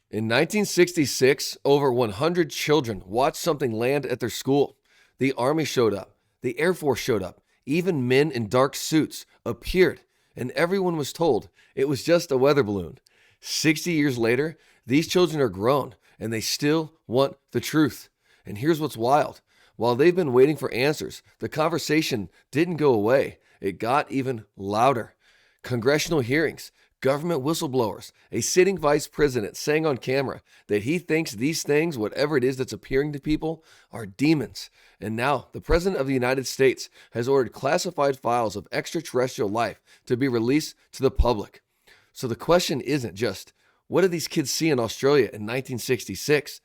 In 1966, over 100 children watched something land at their school. The Army showed up. The Air Force showed up. Even men in dark suits appeared, and everyone was told it was just a weather balloon. 60 years later, these children are grown, and they still want the truth. And here's what's wild. While they've been waiting for answers, the conversation didn't go away. It got even louder. Congressional hearings, government whistleblowers, a sitting vice president saying on camera that he thinks these things, whatever it is that's appearing to people, are demons. And now the President of the United States has ordered classified files of extraterrestrial life to be released to the public. So the question isn't just, what did these kids see in Australia in 1966?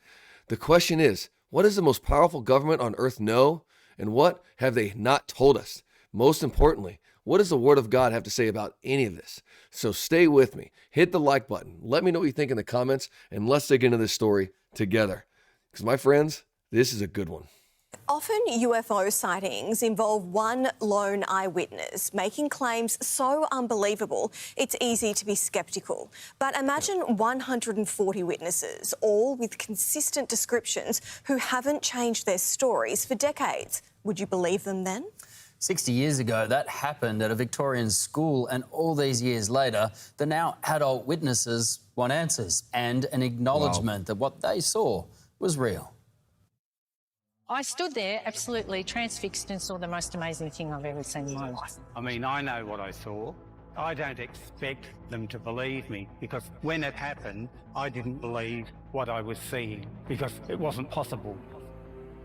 The question is, what does the most powerful government on earth know? And what have they not told us? Most importantly, what does the Word of God have to say about any of this? So stay with me. Hit the like button. Let me know what you think in the comments, and let's dig into this story together. Because my friends, this is a good one. Often UFO sightings involve one lone eyewitness making claims so unbelievable it's easy to be sceptical. But imagine 140 witnesses, all with consistent descriptions, who haven't changed their stories for decades. Would you believe them then? 60 years ago, that happened at a Victorian school, and all these years later, the now adult witnesses want answers and an acknowledgement that what they saw was real. I stood there absolutely transfixed and saw the most amazing thing I've ever seen in my life. I mean, I know what I saw. I don't expect them to believe me, because when it happened, I didn't believe what I was seeing because it wasn't possible.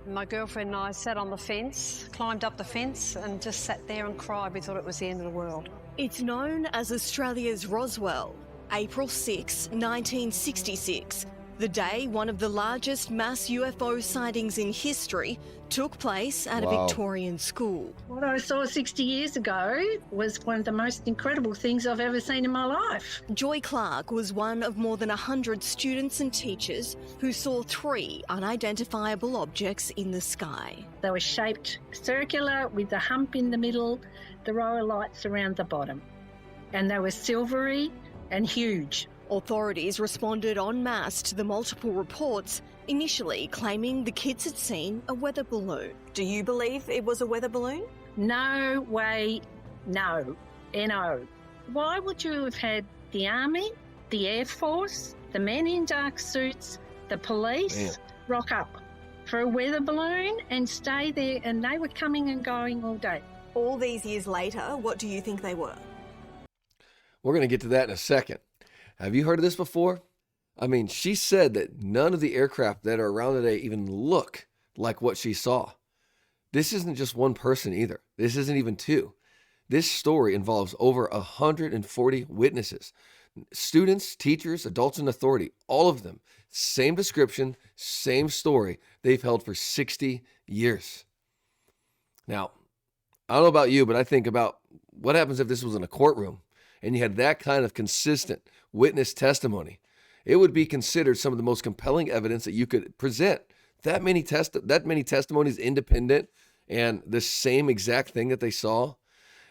My girlfriend and I sat on the fence, climbed up the fence and just sat there and cried. We thought it was the end of the world. It's known as Australia's Roswell, April 6, 1966. The day one of the largest mass UFO sightings in history took place at a Victorian school. What I saw 60 years ago was one of the most incredible things I've ever seen in my life. Joy Clark was one of more than 100 students and teachers who saw 3 unidentifiable objects in the sky. They were shaped circular with a hump in the middle, the row of lights around the bottom. And they were silvery and huge. Authorities responded en masse to the multiple reports, initially claiming the kids had seen a weather balloon. Do you believe it was a weather balloon? No way, no. N-O. Why would you have had the Army, the Air Force, the men in dark suits, the police rock up for a weather balloon and stay there, and they were coming and going all day? All these years later, what do you think they were? We're going to get to that in a second. Have you heard of this before? I mean, she said that none of the aircraft that are around today even look like what she saw. This isn't just one person either. This isn't even 2. This story involves over 140 witnesses. Students, teachers, adults in authority, all of them. Same description, same story they've held for 60 years. Now, I don't know about you, but I think about what happens if this was in a courtroom and you had that kind of consistent witness testimony. It would be considered some of the most compelling evidence that you could present. That many testimonies independent and the same exact thing that they saw.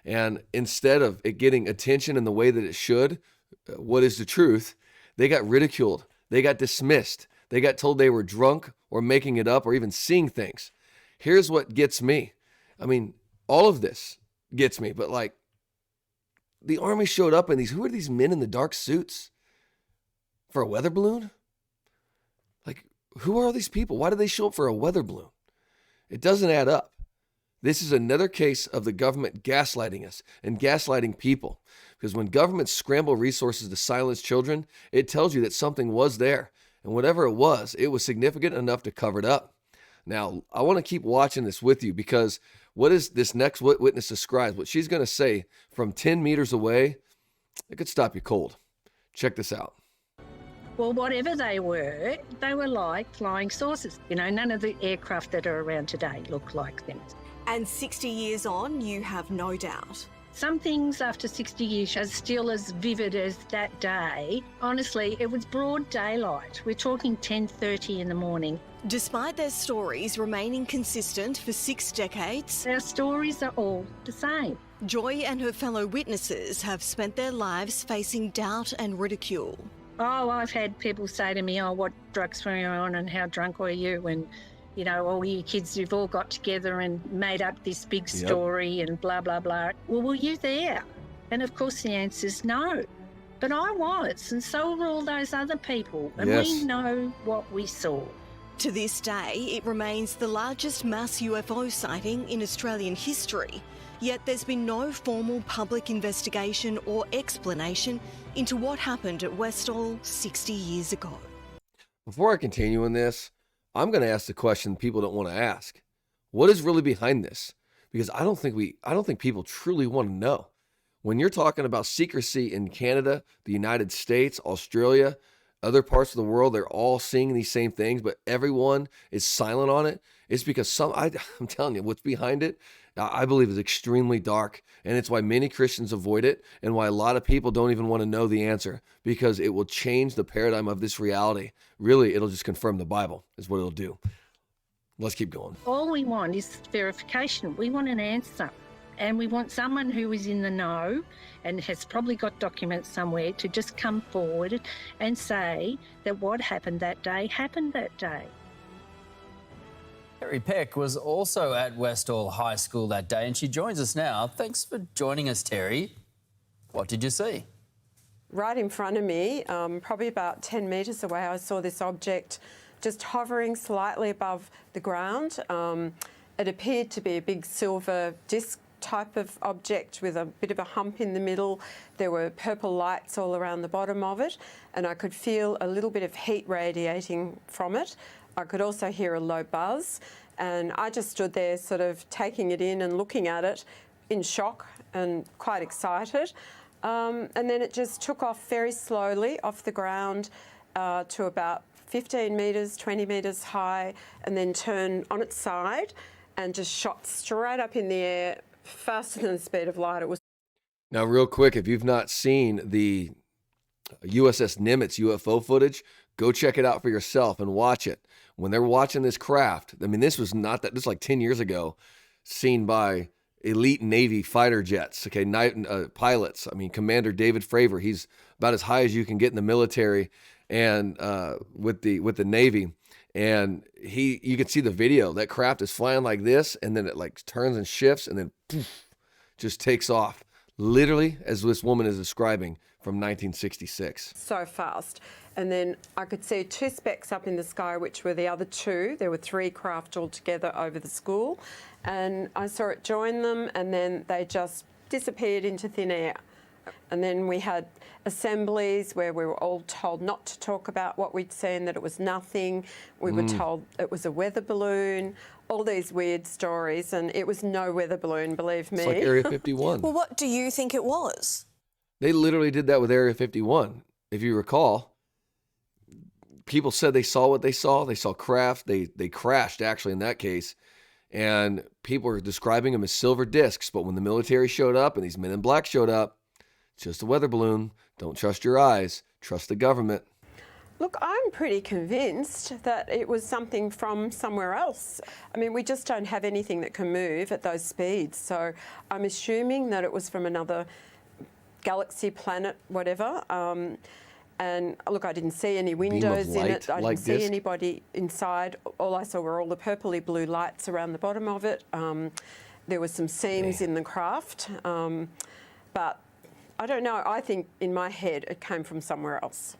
And instead of it getting attention in the way that it should, what is the truth, they got ridiculed. They got dismissed. They got told they were drunk or making it up or even seeing things. Here's what gets me. I mean, all of this gets me, but like, the Army showed up in who are these men in the dark suits? For a weather balloon? Like, who are all these people? Why did they show up for a weather balloon? It doesn't add up. This is another case of the government gaslighting us and gaslighting people. Because when governments scramble resources to silence children, it tells you that something was there. And whatever it was significant enough to cover it up. Now, I want to keep watching this with you, because what is this next witness describes, what she's going to say from 10 meters away, it could stop you cold. Check this out. Well, whatever they were like flying saucers. You know, none of the aircraft that are around today look like them. And 60 years on, you have no doubt. Some things after 60 years are still as vivid as that day. Honestly, it was broad daylight. We're talking 10:30 in the morning. Despite their stories remaining consistent for 6 decades, Our stories are all the same. Joy and her fellow witnesses have spent their lives facing doubt and ridicule. Oh, I've had people say to me, oh, what drugs were you on and how drunk were you? And, you know, all you kids, you've all got together and made up this big story and blah, blah, blah. Well, were you there? And of course the answer is no. But I was, and so were all those other people. And we know what we saw. To this day, it remains the largest mass UFO sighting in Australian history. Yet there's been no formal public investigation or explanation into what happened at Westall 60 years ago. Before I continue in this, I'm going to ask the question people don't want to ask. What is really behind this? Because I don't think people truly want to know. When you're talking about secrecy in Canada, the United States, Australia, other parts of the world, they're all seeing these same things, but everyone is silent on it. It's because I'm telling you, what's behind it, I believe is extremely dark. And it's why many Christians avoid it and why a lot of people don't even want to know the answer, because it will change the paradigm of this reality. Really, it'll just confirm the Bible is what it'll do. Let's keep going. All we want is verification. We want an answer. And we want someone who is in the know and has probably got documents somewhere to just come forward and say that what happened that day happened that day. Terry Peck was also at Westall High School that day, and she joins us now. Thanks for joining us, Terry. What did you see? Right in front of me, probably about 10 metres away, I saw this object just hovering slightly above the ground. It appeared to be a big silver disc type of object with a bit of a hump in the middle. There were purple lights all around the bottom of it, and I could feel a little bit of heat radiating from it. I could also hear a low buzz, and I just stood there sort of taking it in and looking at it in shock and quite excited. And then it just took off very slowly off the ground to about 15 metres, 20 metres high, and then turned on its side and just shot straight up in the air, faster than the speed of light. It was. Now, real quick, if you've not seen the USS Nimitz UFO footage, go check it out for yourself and watch it. When they're watching this craft, I mean, this was like 10 years ago, seen by elite Navy fighter jets, okay, pilots. I mean, Commander David Fravor, he's about as high as you can get in the military and with the Navy. And you can see the video. That craft is flying like this, and then it like turns and shifts, and then poof, just takes off. Literally, as this woman is describing, from 1966. So fast. And then I could see two specks up in the sky, which were the other two. There were three craft altogether over the school. And I saw it join them, and then they just disappeared into thin air. And then we had assemblies where we were all told not to talk about what we'd seen, that it was nothing. We were told it was a weather balloon, all these weird stories, and it was no weather balloon, believe me. It's like Area 51. Well, what do you think it was? They literally did that with Area 51. If you recall, people said they saw what they saw. They saw craft. They crashed, actually, in that case. And people were describing them as silver discs. But when the military showed up and these men in black showed up, it's just a weather balloon. Don't trust your eyes. Trust the government. Look, I'm pretty convinced that it was something from somewhere else. I mean, we just don't have anything that can move at those speeds. So I'm assuming that it was from another galaxy, planet, whatever. And look, I didn't see any windows in it. I didn't see anybody inside. All I saw were all the purpley blue lights around the bottom of it. There were some seams in the craft. But I don't know. I think in my head it came from somewhere else.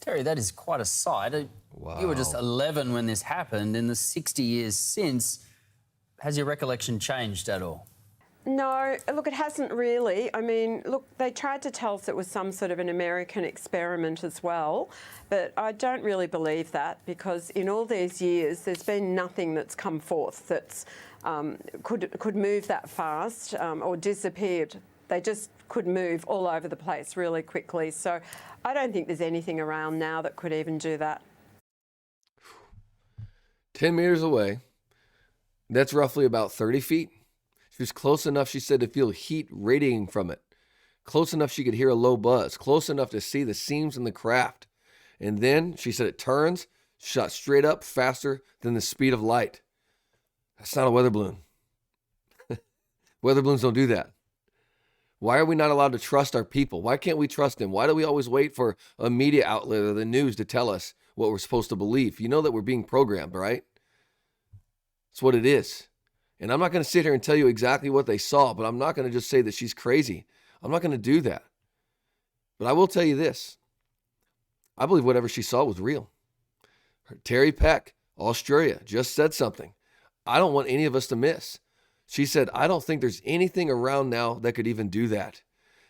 Terry, that is quite a sight. Wow. You were just 11 when this happened. In the 60 years since, has your recollection changed at all? No, look, it hasn't really. I mean, look, they tried to tell us it was some sort of an American experiment as well, but I don't really believe that, because in all these years there's been nothing that's come forth that's could move that fast or disappeared. They just could move all over the place really quickly. So I don't think there's anything around now that could even do that. 10 meters away, that's roughly about 30 feet. She was close enough, she said, to feel heat radiating from it. Close enough she could hear a low buzz. Close enough to see the seams in the craft. And then, she said, it turns, shot straight up faster than the speed of light. That's not a weather balloon. Weather balloons don't do that. Why are we not allowed to trust our people? Why can't we trust them? Why do we always wait for a media outlet or the news to tell us what we're supposed to believe? You know that we're being programmed, right? It's what it is. And I'm not going to sit here and tell you exactly what they saw, but I'm not going to just say that she's crazy. I'm not going to do that. But I will tell you this. I believe whatever she saw was real. Terry Peck, Australia, just said something I don't want any of us to miss. She said, I don't think there's anything around now that could even do that.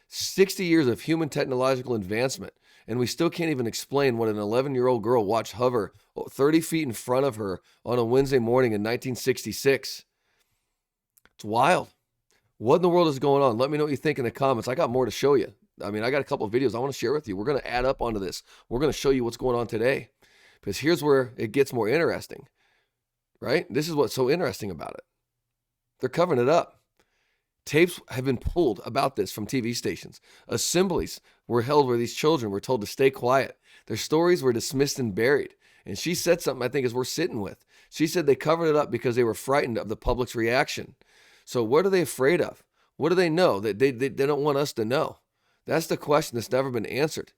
60 years of human technological advancement, and we still can't even explain what an 11-year-old girl watched hover 30 feet in front of her on a Wednesday morning in 1966. It's wild. What in the world is going on? Let me know what you think in the comments. I got more to show you. I mean, I got a couple of videos I want to share with you. We're going to add up onto this. We're going to show you what's going on today. Because here's where it gets more interesting, right? This is what's so interesting about it. They're covering it up. Tapes have been pulled about this from TV stations. Assemblies were held where these children were told to stay quiet. Their stories were dismissed and buried. And she said something I think is worth sitting with. She said they covered it up because they were frightened of the public's reaction. So what are they afraid of? What do they know that they don't want us to know? That's the question that's never been answered.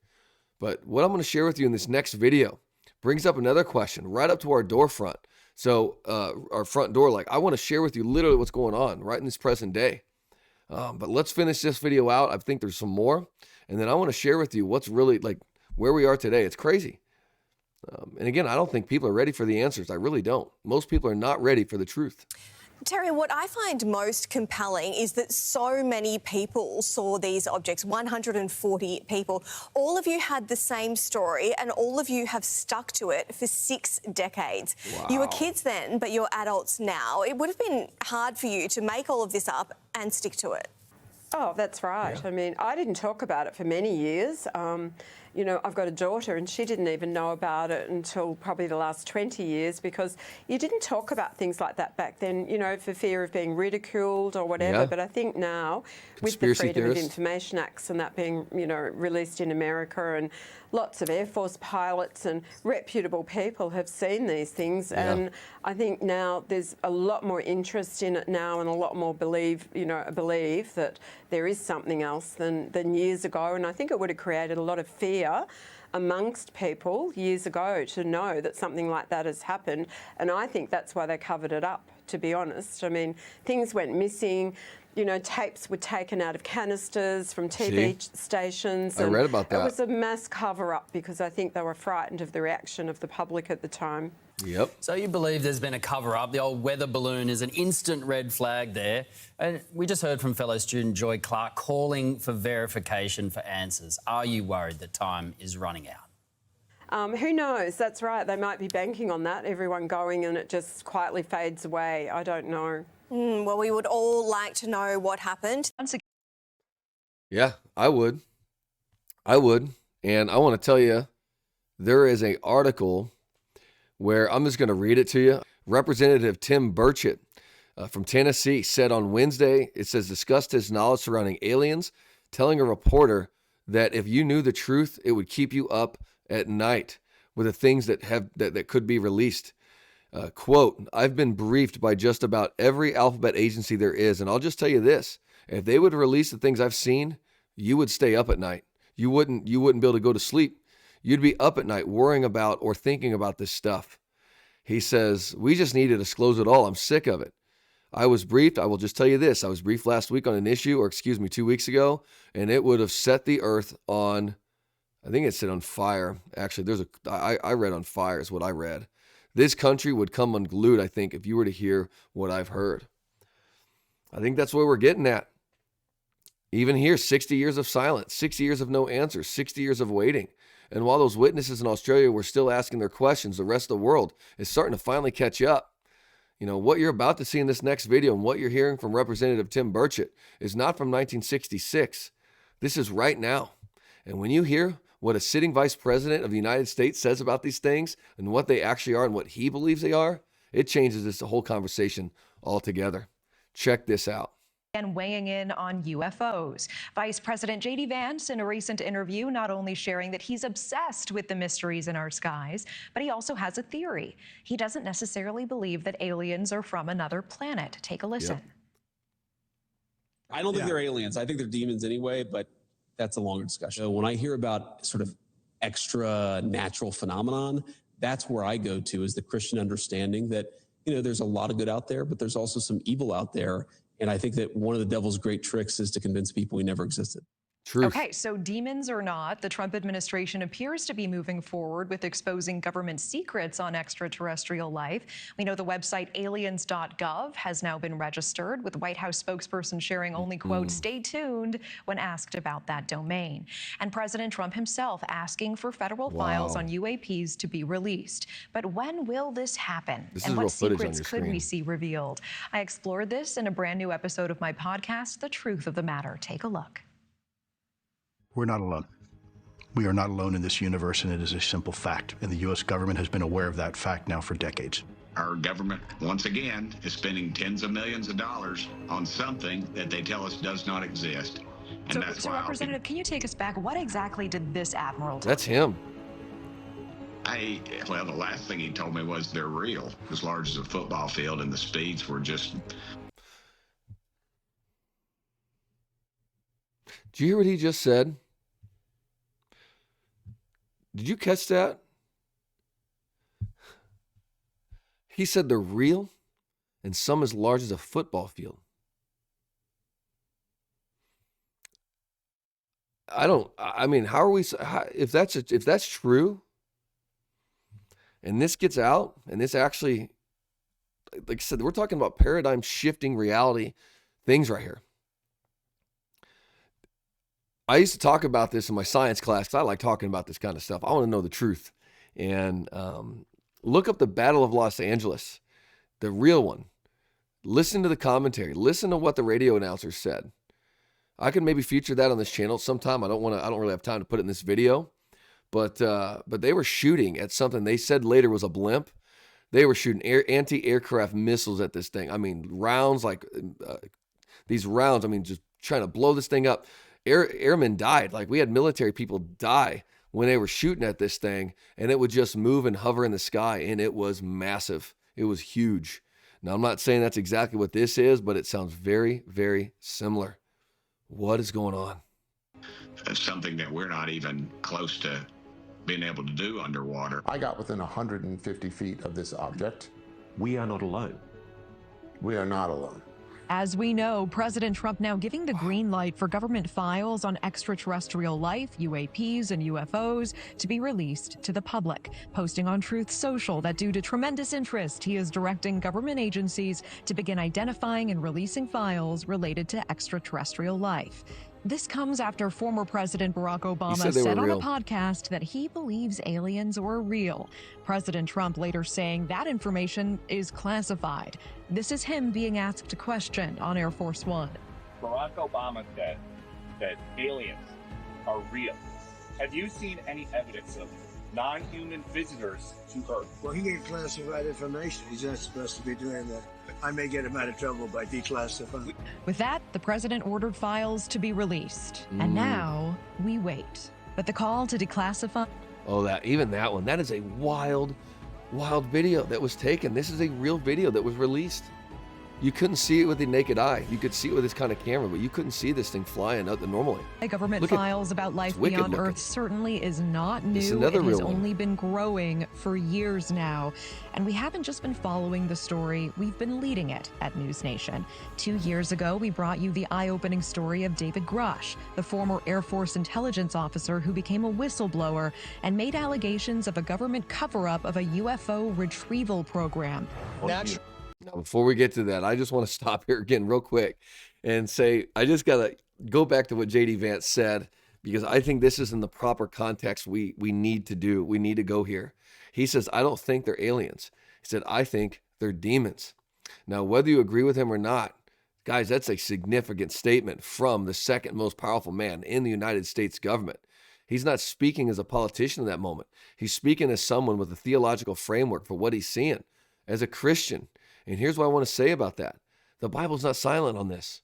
But what I'm going to share with you in this next video brings up another question right up to our door front. So our front door, like I want to share with you literally what's going on right in this present day. But let's finish this video out. I think there's some more. And then I want to share with you what's really like where we are today. It's crazy. And again, I don't think people are ready for the answers. I really don't. Most people are not ready for the truth. Terry, what I find most compelling is that so many people saw these objects, 140 people. All of you had the same story and all of you have stuck to it for 6 decades. Wow. You were kids then, but you're adults now. It would have been hard for you to make all of this up and stick to it. Oh, that's right. Yeah. I mean, I didn't talk about it for many years. You know, I've got a daughter and she didn't even know about it until probably the last 20 years because you didn't talk about things like that back then, you know, for fear of being ridiculed or whatever. Yeah. But I think now, with the Freedom of Information Acts and that being, you know, released in America and lots of Air Force pilots and reputable people have seen these things. Yeah. And I think now there's a lot more interest in it now and a lot more belief that there is something else than years ago. And I think it would have created a lot of fear amongst people years ago to know that something like that has happened. And I think that's why they covered it up, to be honest. I mean, things went missing. You know, tapes were taken out of canisters from TV stations. I read about that. It was a mass cover-up because I think they were frightened of the reaction of the public at the time. Yep. So you believe there's been a cover-up. The old weather balloon is an instant red flag there. And we just heard from fellow student Joy Clark calling for verification for answers. Are you worried that time is running out? Who knows? That's right. They might be banking on that, everyone going and it just quietly fades away. I don't know. Well, we would all like to know what happened. Yeah, I would. And I want to tell you, there is an article where I'm just going to read it to you. Representative Tim Burchett from Tennessee said on Wednesday, it says, discussed his knowledge surrounding aliens, telling a reporter that if you knew the truth, it would keep you up at night with the things that could be released. Quote, I've been briefed by just about every alphabet agency there is, and I'll just tell you this. If they would release the things I've seen, you would stay up at night. You wouldn't be able to go to sleep. You'd be up at night worrying about or thinking about this stuff. He says, we just need to disclose it all. I'm sick of it. I was briefed. I will just tell you this. I was briefed last week on an issue, 2 weeks ago, and it would have set the earth on, I think it said on fire. Actually, I read on fire is what I read. This country would come unglued, I think, if you were to hear what I've heard. I think that's where we're getting at. Even here, 60 years of silence, 60 years of no answers, 60 years of waiting. And while those witnesses in Australia were still asking their questions, the rest of the world is starting to finally catch up. You know, what you're about to see in this next video and what you're hearing from Representative Tim Burchett is not from 1966. This is right now. And when you hear what a sitting vice president of the United States says about these things and what they actually are and what he believes they are, it changes this whole conversation altogether. Check this out. And weighing in on UFOs. Vice President JD Vance, in a recent interview, not only sharing that he's obsessed with the mysteries in our skies, but he also has a theory. He doesn't necessarily believe that aliens are from another planet. Take a listen. Yep. I don't think they're aliens. I think they're demons anyway, but that's a longer discussion. So when I hear about sort of extra natural phenomenon, that's where I go to, is the Christian understanding that, there's a lot of good out there, but there's also some evil out there. And I think that one of the devil's great tricks is to convince people he never existed. Truth. Okay, so demons or not, the Trump administration appears to be moving forward with exposing government secrets on extraterrestrial life. We know the website aliens.gov has now been registered, with White House spokesperson sharing only, quote, stay tuned when asked about that domain. And President Trump himself asking for federal files on UAPs to be released. But when will this happen? And what secrets could we see revealed? I explored this in a brand new episode of my podcast, The Truth of the Matter. Take a look. We're not alone. We are not alone in this universe, and it is a simple fact. And the U.S. government has been aware of that fact now for decades. Our government, once again, is spending tens of millions of dollars on something that they tell us does not exist. And that's why Representative, can you take us back? What exactly did this admiral tell That's him. Well, the last thing he told me was they're real, as large as a football field, and the speeds were just... Did you hear what he just said? Did you catch that? He said they're real and some as large as a football field. I mean, how are we, if that's true, and this gets out, and this actually, like I said, we're talking about paradigm shifting reality things right here. I used to talk about this in my science class because I like talking about this kind of stuff. I want to know the truth. And look up the Battle of Los Angeles, the real one. Listen to the commentary. Listen to what the radio announcer said. I could maybe feature that on this channel sometime. I don't really have time to put it in this video. But they were shooting at something they said later was a blimp. They were shooting anti-aircraft missiles at this thing. I mean, rounds like these rounds. I mean, just trying to blow this thing up. Airmen died. Like, we had military people die when they were shooting at this thing, and it would just move and hover in the sky, and it was massive. It was huge. Now, I'm not saying that's exactly what this is, but it sounds very, very similar. What is going on? It's something that we're not even close to being able to do underwater. I got within 150 feet of this object. We are not alone. We are not alone. As we know, President Trump now giving the green light for government files on extraterrestrial life, UAPs, and UFOs to be released to the public, posting on Truth Social that due to tremendous interest, he is directing government agencies to begin identifying and releasing files related to extraterrestrial life. This comes after former President Barack Obama said on a podcast that he believes aliens were real. President Trump later saying that information is classified. This is him being asked a question on Air Force One. Barack Obama said that aliens are real. Have you seen any evidence of non-human visitors to Earth? Well, he gave classified information. He's not supposed to be doing that. I may get him out of trouble by declassifying. With that, the president ordered files to be released. And now we wait. But the call to declassify... Oh, even that one. That is a wild, wild video that was taken. This is a real video that was released. You couldn't see it with the naked eye. You could see it with this kind of camera, but you couldn't see this thing flying out normally. Government files about life beyond Earth certainly is not new. It has only been growing for years now. And we haven't just been following the story, we've been leading it at News Nation. 2 years ago, we brought you the eye-opening story of David Grush, the former Air Force intelligence officer who became a whistleblower and made allegations of a government cover-up of a UFO retrieval program. Now, before we get to that, I just want to stop here again real quick and say, I just got to go back to what JD Vance said, because I think this is in the proper context we need to do. We need to go here. He says, I don't think they're aliens. He said, I think they're demons. Now, whether you agree with him or not, guys, that's a significant statement from the second most powerful man in the United States government. He's not speaking as a politician in that moment. He's speaking as someone with a theological framework for what he's seeing as a Christian. And here's what I want to say about that. The Bible's not silent on this.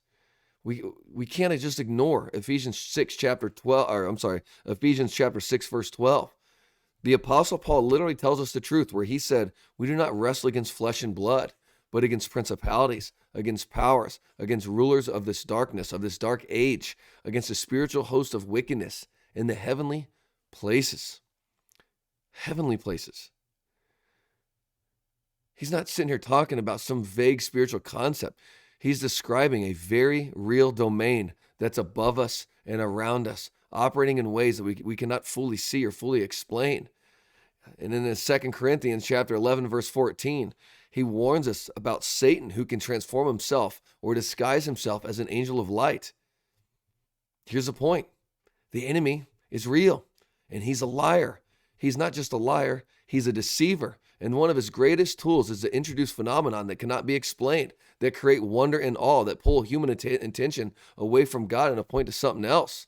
We can't just ignore Ephesians chapter 6, verse 12. The Apostle Paul literally tells us the truth, where he said, we do not wrestle against flesh and blood, but against principalities, against powers, against rulers of this darkness, of this dark age, against the spiritual host of wickedness in the heavenly places. Heavenly places. He's not sitting here talking about some vague spiritual concept. He's describing a very real domain that's above us and around us, operating in ways that we cannot fully see or fully explain. And in 2 Corinthians chapter 11, verse 14, he warns us about Satan, who can transform himself or disguise himself as an angel of light. Here's the point. The enemy is real, and he's a liar. He's not just a liar, he's a deceiver. And one of his greatest tools is to introduce phenomenon that cannot be explained, that create wonder and awe, that pull human attention away from God and point to something else.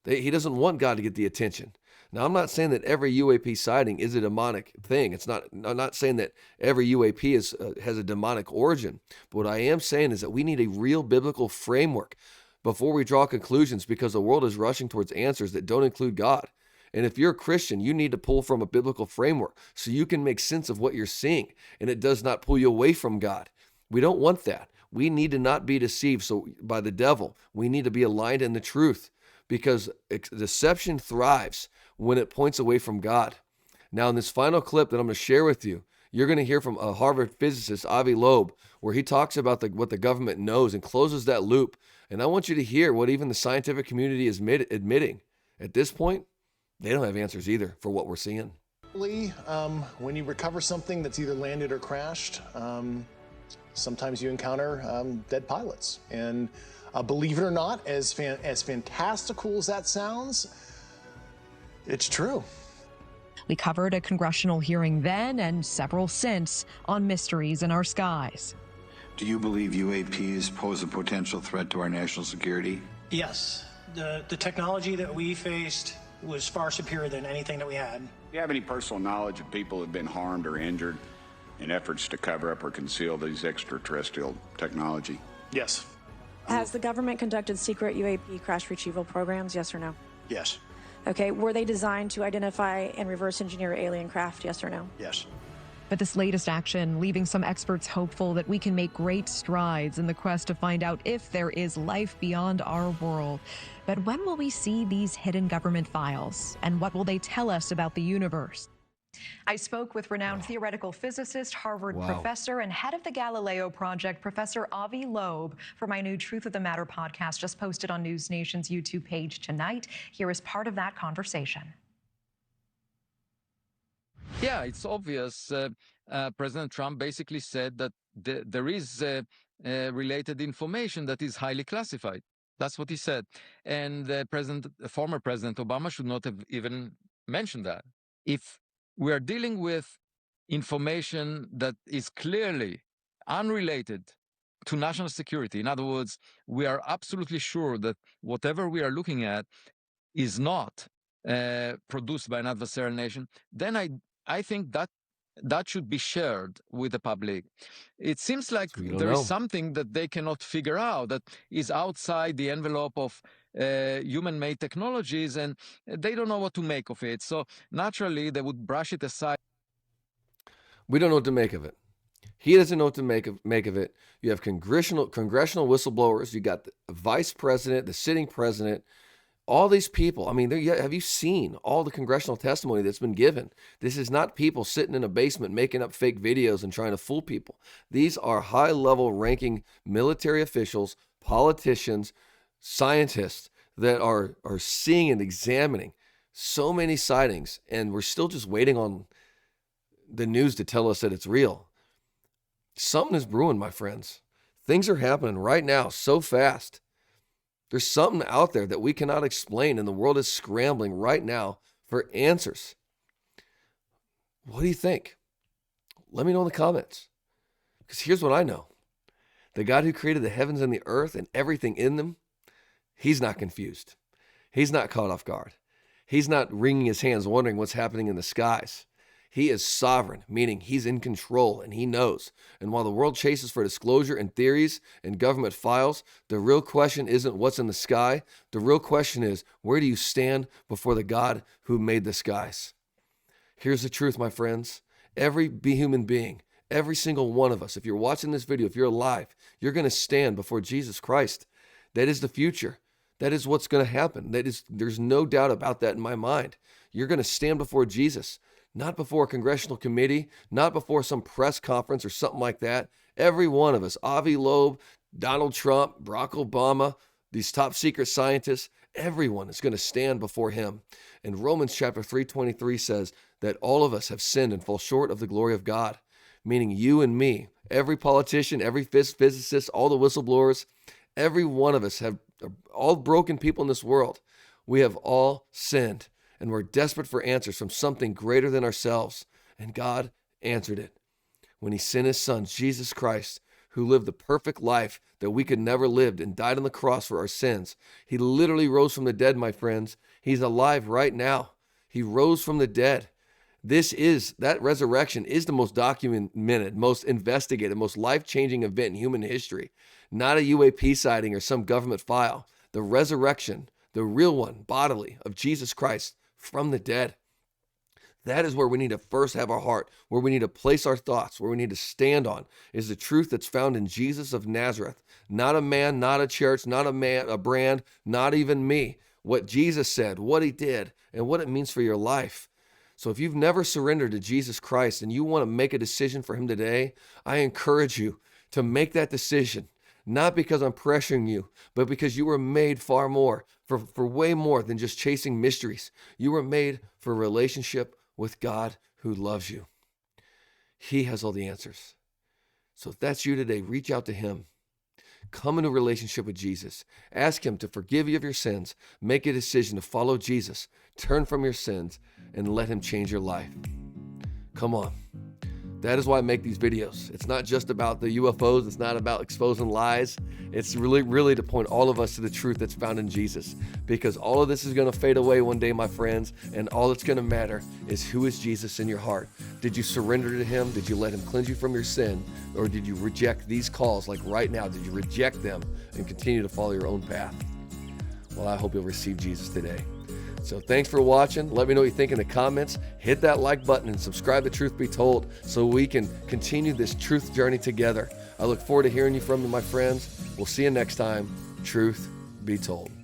He doesn't want God to get the attention. Now, I'm not saying that every UAP sighting is a demonic thing. I'm not saying that every UAP has a demonic origin. But what I am saying is that we need a real biblical framework before we draw conclusions, because the world is rushing towards answers that don't include God. And if you're a Christian, you need to pull from a biblical framework so you can make sense of what you're seeing, and it does not pull you away from God. We don't want that. We need to not be deceived by the devil. We need to be aligned in the truth, because deception thrives when it points away from God. Now, in this final clip that I'm going to share with you, you're going to hear from a Harvard physicist, Loeb, where he talks about what the government knows and closes that loop. And I want you to hear what even the scientific community is admitting. At this point, they don't have answers either for what we're seeing. When you recover something that's either landed or crashed, sometimes you encounter dead pilots. And believe it or not, as fantastical as that sounds, it's true. We covered a congressional hearing then and several since on mysteries in our skies. Do you believe UAPs pose a potential threat to our national security? Yes. The technology that we faced was far superior than anything that we had. Do you have any personal knowledge of people who have been harmed or injured in efforts to cover up or conceal these extraterrestrial technology? Yes. Has the government conducted secret UAP crash retrieval programs, yes or no? Yes. Okay, were they designed to identify and reverse engineer alien craft, yes or no? Yes. But this latest action leaving some experts hopeful that we can make great strides in the quest to find out if there is life beyond our world. But when will we see these hidden government files? And what will they tell us about the universe? I spoke with renowned theoretical physicist, Harvard professor, and head of the Galileo Project, Professor Loeb, for my new Truth of the Matter podcast, just posted on News Nation's YouTube page tonight. Here is part of that conversation. Yeah, it's obvious. President Trump basically said that there is related information that is highly classified. That's what he said. And former President Obama should not have even mentioned that. If we are dealing with information that is clearly unrelated to national security, in other words, we are absolutely sure that whatever we are looking at is not produced by an adversarial nation, then I think that should be shared with the public. It seems like there is something that they cannot figure out that is outside the envelope of human-made technologies, and they don't know what to make of it. So naturally, they would brush it aside. We don't know what to make of it. He doesn't know what to make of it. You have congressional whistleblowers. You got the vice president, the sitting president, all these people. I mean, have you seen all the congressional testimony that's been given? This is not people sitting in a basement making up fake videos and trying to fool people. These are high-level ranking military officials, politicians, scientists that are seeing and examining so many sightings, and we're still just waiting on the news to tell us that it's real. Something is brewing, my friends. Things are happening right now so fast. There's something out there that we cannot explain, and the world is scrambling right now for answers. What do you think? Let me know in the comments. Because here's what I know. The God who created the heavens and the earth and everything in them, he's not confused. He's not caught off guard. He's not wringing his hands wondering what's happening in the skies. He is sovereign, meaning he's in control and he knows. And while the world chases for disclosure and theories and government files, the real question isn't what's in the sky. The real question is, where do you stand before the God who made the skies? Here's the truth, my friends. Every human being, Every single one of us, if you're watching this video, if you're alive, you're going to stand before Jesus Christ. That is the future. That is what's going to happen. There's no doubt about that in my mind. You're going to stand before Jesus, not before a congressional committee, not before some press conference or something like that. Every one of us, Avi Loeb, Donald Trump, Barack Obama, these top secret scientists, everyone is going to stand before him. And Romans chapter 3:23 says that all of us have sinned and fall short of the glory of God, meaning you and me, every politician, every physicist, all the whistleblowers, every one of us have, all broken people in this world. We have all sinned, and we're desperate for answers from something greater than ourselves. And God answered it when he sent his son, Jesus Christ, who lived the perfect life that we could never live and died on the cross for our sins. He literally rose from the dead, my friends. He's alive right now. He rose from the dead. That resurrection is the most documented, most investigated, most life-changing event in human history. Not a UAP sighting or some government file. The resurrection, the real one, bodily, of Jesus Christ from the dead. That is where we need to first have our heart, where we need to place our thoughts, where we need to stand on, is the truth that's found in Jesus of Nazareth. Not a man, not a church, not a brand, not even me. What Jesus said, what he did, and what it means for your life. So if you've never surrendered to Jesus Christ and you want to make a decision for him today, I encourage you to make that decision. Not because I'm pressuring you, but because you were made far more, for way more than just chasing mysteries. You were made for a relationship with God who loves you. He has all the answers. So if that's you today, reach out to him. Come into a relationship with Jesus. Ask him to forgive you of your sins. Make a decision to follow Jesus. Turn from your sins and let him change your life. Come on. That is why I make these videos. It's not just about the UFOs. It's not about exposing lies. It's really to point all of us to the truth that's found in Jesus. Because all of this is going to fade away one day, my friends. And all that's going to matter is, who is Jesus in your heart? Did you surrender to him? Did you let him cleanse you from your sin? Or did you reject these calls like right now? Did you reject them and continue to follow your own path? Well, I hope you'll receive Jesus today. So thanks for watching. Let me know what you think in the comments. Hit that like button and subscribe to Truth Be Told so we can continue this truth journey together. I look forward to hearing you from you, my friends. We'll see you next time. Truth Be Told.